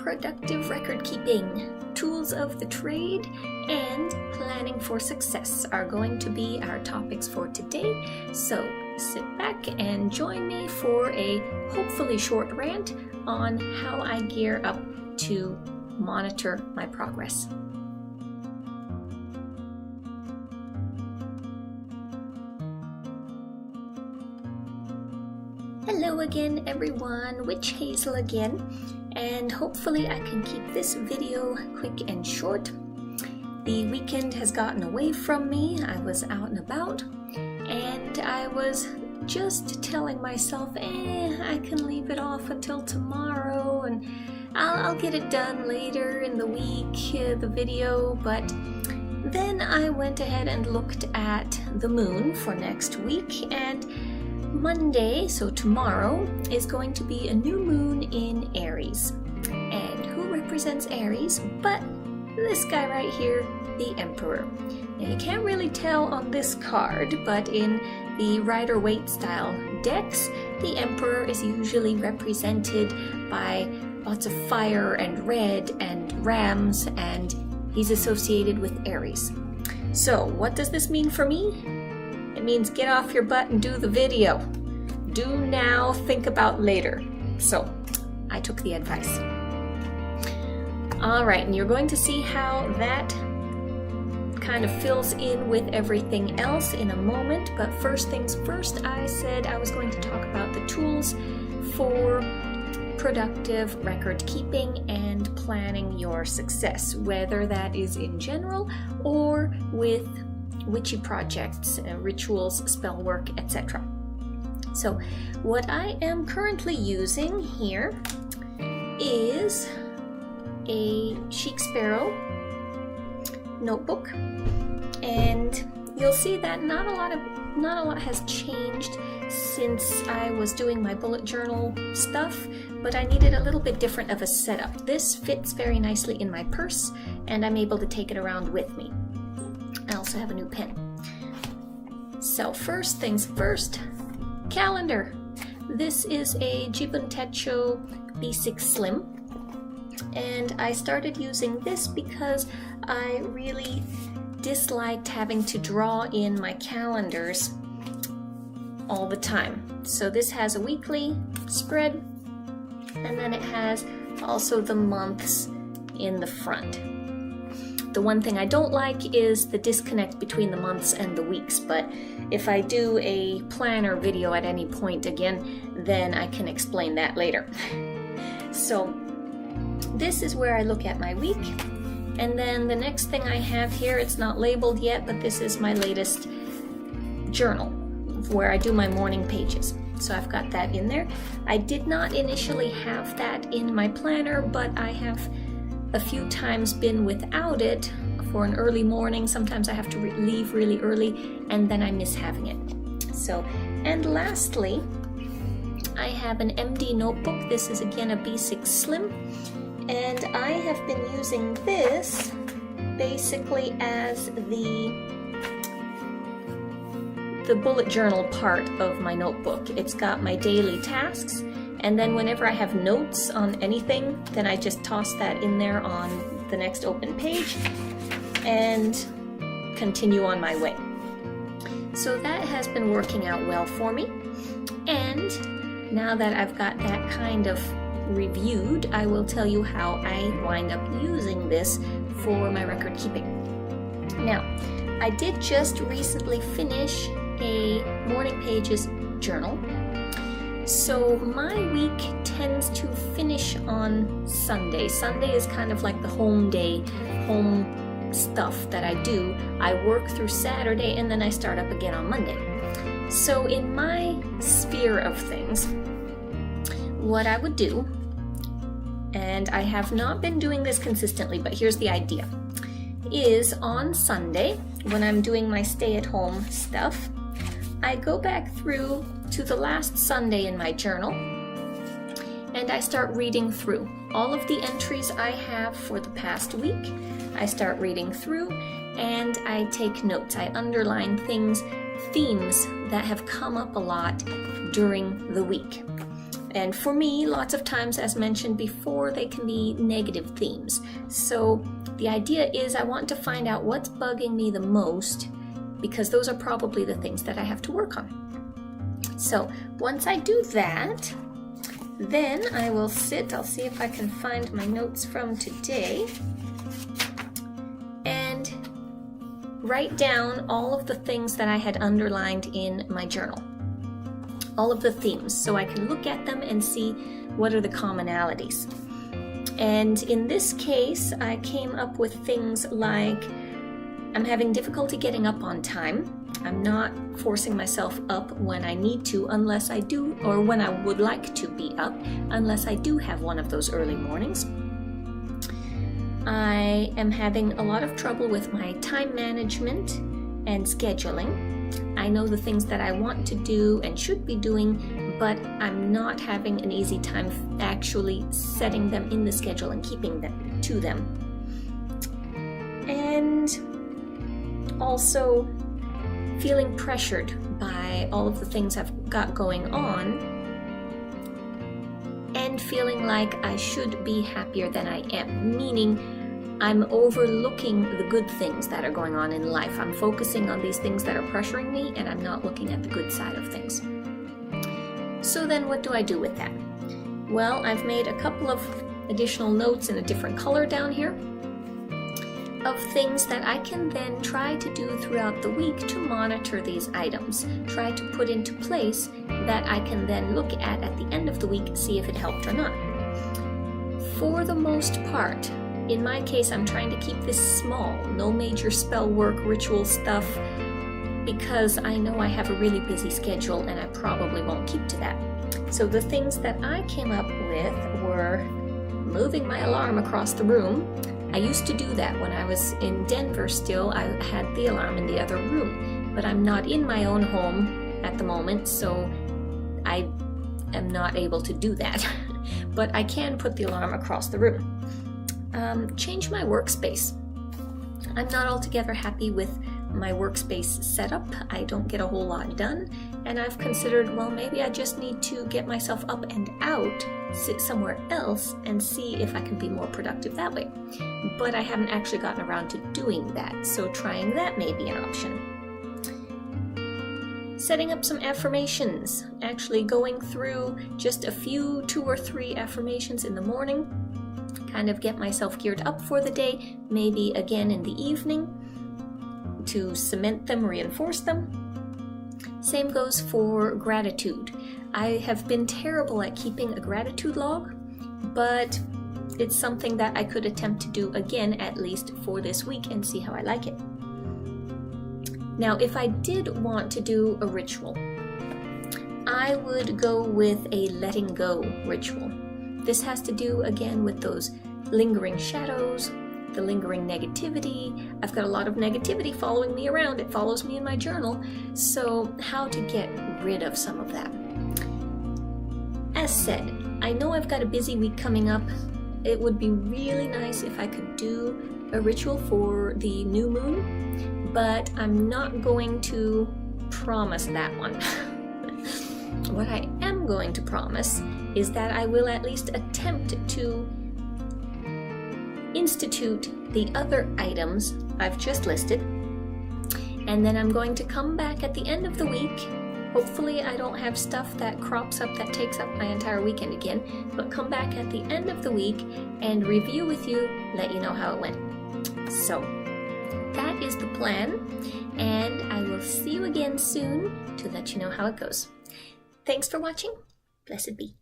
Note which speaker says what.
Speaker 1: productive record keeping, tools of the trade, and planning for success are going to be our topics for today. So sit back and join me for a hopefully short rant on how I gear up to monitor my progress. Hello again everyone, Witch Hazel again, and hopefully I can keep this video quick and short. The weekend has gotten away from me. I was out and about, and I was just telling myself, I can leave it off until tomorrow, and I'll get it done later in the week, the video. But then I went ahead and looked at the moon for next week, and Monday, so tomorrow, is going to be a new moon in Aries. And who represents Aries but this guy right here, the Emperor. Now you can't really tell on this card, but in the Rider-Waite style decks, the Emperor is usually represented by lots of fire and red and rams, and he's associated with Aries. So what does this mean for me? It means get off your butt and do the video. Do now, think about later. So I took the advice. All right, and you're going to see how that kind of fills in with everything else in a moment. But first things first, I said I was going to talk about the tools for productive record keeping and planning your success, whether that is in general or with witchy projects, rituals, spell work, etc. So what I am currently using here is a Chic Sparrow notebook, and you'll see that not a lot has changed since I was doing my bullet journal stuff, but I needed a little bit different of a setup. This fits very nicely in my purse, and I'm able to take it around with me. I also have a new pen. So first things first, calendar. This is a Jibun Techo B6 Slim, and I started using this because I really disliked having to draw in my calendars all the time. So this has a weekly spread, and then it has also the months in the front. The one thing I don't like is the disconnect between the months and the weeks, but if I do a planner video at any point again, then I can explain that later. So this is where I look at my week, and then the next thing I have here, it's not labeled yet, but this is my latest journal where I do my morning pages. So I've got that in there. I did not initially have that in my planner, but I have a few times been without it for an early morning. Sometimes I have to leave really early, and then I miss having it. So, and lastly, I have an MD notebook. This is again a B6 Slim, and I have been using this basically as the bullet journal part of my notebook. It's got my daily tasks, and then whenever I have notes on anything, then I just toss that in there on the next open page and continue on my way. So that has been working out well for me. And now that I've got that kind of reviewed, I will tell you how I wind up using this for my record keeping. Now, I did just recently finish a morning pages journal. So my week tends to finish on Sunday. Sunday is kind of like the home day, home stuff that I do. I work through Saturday, and then I start up again on Monday. So in my sphere of things, what I would do, and I have not been doing this consistently, but here's the idea, is on Sunday, when I'm doing my stay-at-home stuff, I go back through to the last Sunday in my journal, and I start reading through all of the entries I have for the past week. I start reading through, and I take notes. I underline things, themes that have come up a lot during the week. And for me, lots of times, as mentioned before, they can be negative themes. So the idea is I want to find out what's bugging me the most, because those are probably the things that I have to work on. So once I do that, then I will sit, I'll see if I can find my notes from today, and write down all of the things that I had underlined in my journal. All of the themes, so I can look at them and see what are the commonalities. And in this case, I came up with things like I'm having difficulty getting up on time. I'm not forcing myself up when I need to, unless I do, or when I would like to be up, unless I do have one of those early mornings. I am having a lot of trouble with my time management and scheduling. I know the things that I want to do and should be doing, but I'm not having an easy time actually setting them in the schedule and keeping them to them. And also feeling pressured by all of the things I've got going on, and feeling like I should be happier than I am, meaning I'm overlooking the good things that are going on in life. I'm focusing on these things that are pressuring me, and I'm not looking at the good side of things. So then what do I do with that? Well, I've made a couple of additional notes in a different color down here of things that I can then try to do throughout the week to monitor these items, try to put into place that I can then look at the end of the week, see if it helped or not. For the most part, in my case, I'm trying to keep this small, no major spell work, ritual stuff, because I know I have a really busy schedule and I probably won't keep to that. So the things that I came up with were moving my alarm across the room. I used to do that when I was in Denver still. I had the alarm in the other room, but I'm not in my own home at the moment, so I am not able to do that. But I can put the alarm across the room. Change my workspace. I'm not altogether happy with my workspace setup. I don't get a whole lot done, and I've considered, well, maybe I just need to get myself up and out, sit somewhere else, and see if I can be more productive that way. But I haven't actually gotten around to doing that, so trying that may be an option. Setting up some affirmations, actually going through just a few, 2 or 3 affirmations in the morning, kind of get myself geared up for the day, maybe again in the evening to cement them, reinforce them. Same goes for gratitude. I have been terrible at keeping a gratitude log, but it's something that I could attempt to do again, at least for this week, and see how I like it. Now, if I did want to do a ritual, I would go with a letting go ritual. This has to do again with those lingering shadows, the lingering negativity. I've got a lot of negativity following me around. It follows me in my journal. So how to get rid of some of that? As said, I know I've got a busy week coming up. It would be really nice if I could do a ritual for the new moon, but I'm not going to promise that one. What I am going to promise is that I will at least attempt to institute the other items I've just listed, and then I'm going to come back at the end of the week. Hopefully I don't have stuff that crops up that takes up my entire weekend again, but come back at the end of the week and review with you, let you know how it went. So that is the plan, and I will see you again soon to let you know how it goes. Thanks for watching. Blessed be.